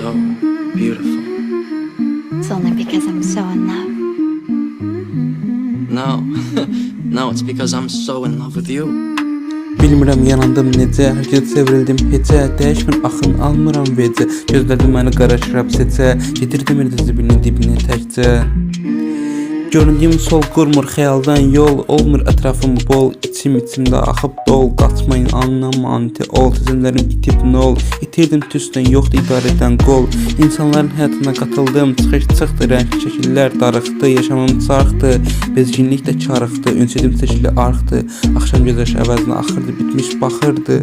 so beautiful. It's only because I'm so in love. No, no, it's because I'm so in love with you. Bilmirəm yanandım necə, hər gecə sevrildim heçə. Dəyişmir axın almıram vecə. Gözlədim məni qara şirab seçə. Gedirdim el zibinin dibinə təkcə. Göründüyüm sol qurmur xəyaldan yol. Olmur ətrafım bol, içimdə axıb dol. Qaçmayın anlamanti ol, sözümlərim itib nol. İtirdim tüstən, yoxdur idarədən qol. İnsanların həyatına qatıldım, çıxdı rəngli şəkillər darıxdı. Yaşamım çarxdı, bezginlik də karıxdı. Ünsidim seçili arxdı, axşam gözyaş əvəzinə axırdı, bitmiş baxırdı.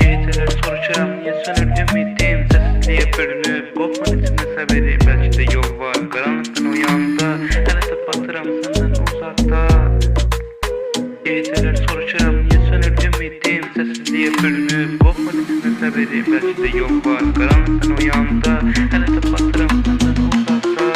Geceler soruşuram niye sönür ümidim, sessizliğe bürünüp kopman içinde severi, belki de yol var karanlıktan uyanda, hele de batıram senden uzakta. Geceler soruşuram niye sönür ümidim, sessizliğe bürünüp kopman içinde severi, belki de yol var karanlıktan uyanda, hele de batıram senden uzakta.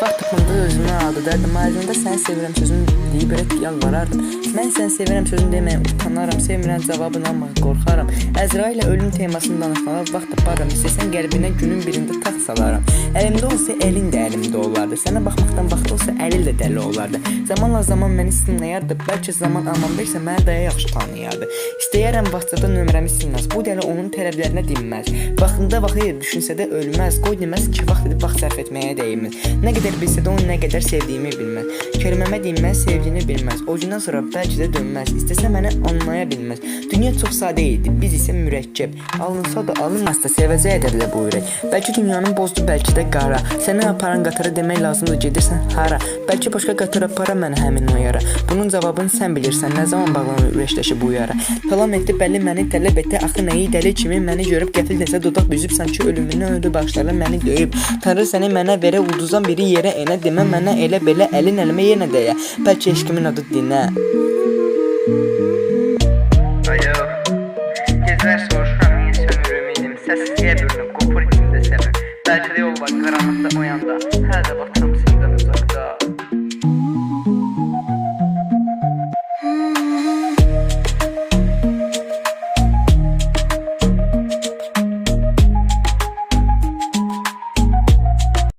Vaxt tapmanda özümə aldı, dərdim aydında səni sevirəm sözünü deyib ürək yalvarardım. Mən səni sevirəm sözünü deməyə utanaram, sevmirəm cavabını almağa qorxaram. Əzraillə ölüm temasını danışmağa vaxt taparam, istəsən qəlbinə günün birində taxt salaram. Əlimdə olsa əlin də əlimdə olardı, sənə baxmaqdan vaxt olsa əlil də dəli olardı. Zamanla zaman məni istinləyardı, bəlkə zaman aman versə məni daha yaxşı tanıyardı. İstəyərəm vaxtçada nömrəmi silməz, bu dəli onun tələblərinə dinməz. Vaxtında vaxtı düşünsə də ölməz, qoy deməz ki vaxt edib vaxt sərf etməyə dəyməz. Nə qədər bilsə də onu nə qədər sevdiyimi bilməz. Kəlməmə dinməz, sevdiyini bilməz. O gündən sonra bəlkə də dönməz. İstəsə məni anlaya bilməz. Dünya çox sadə idi, biz isə mürəkkəb. Alınsa da alınmazsa sevəcəkdirlər bu ürək. Bəlkə dünyanın bozdu, bəlkə də qara. Səni aparan qatara demək lazımdır, gedirsən hara. Bəlkə başqa qatar apara məni həmin o yara. Bunun cavabını sən bilirsən, nə zaman bağlanır ürəkləşi bu yara. Salam etdi, bəlli məni tələb etdi. Axı nəyi dəli kimi məni görüb qəfil desə dodaq büzüb, sanki ölümündən öldü başları məni döyüb. Tanrı səni mənə verə, ulduzdan biri yerə enə, demə mənə elə belə əlin əlimə yenə dəyə. Bəlkə eşkimin adı dinə. Alo, geceler soruşuram niye sönür ümidim, sessizliğe bürünüp kopur içimde sevim. Belki de yol var karanlıkta o yanda, her de bak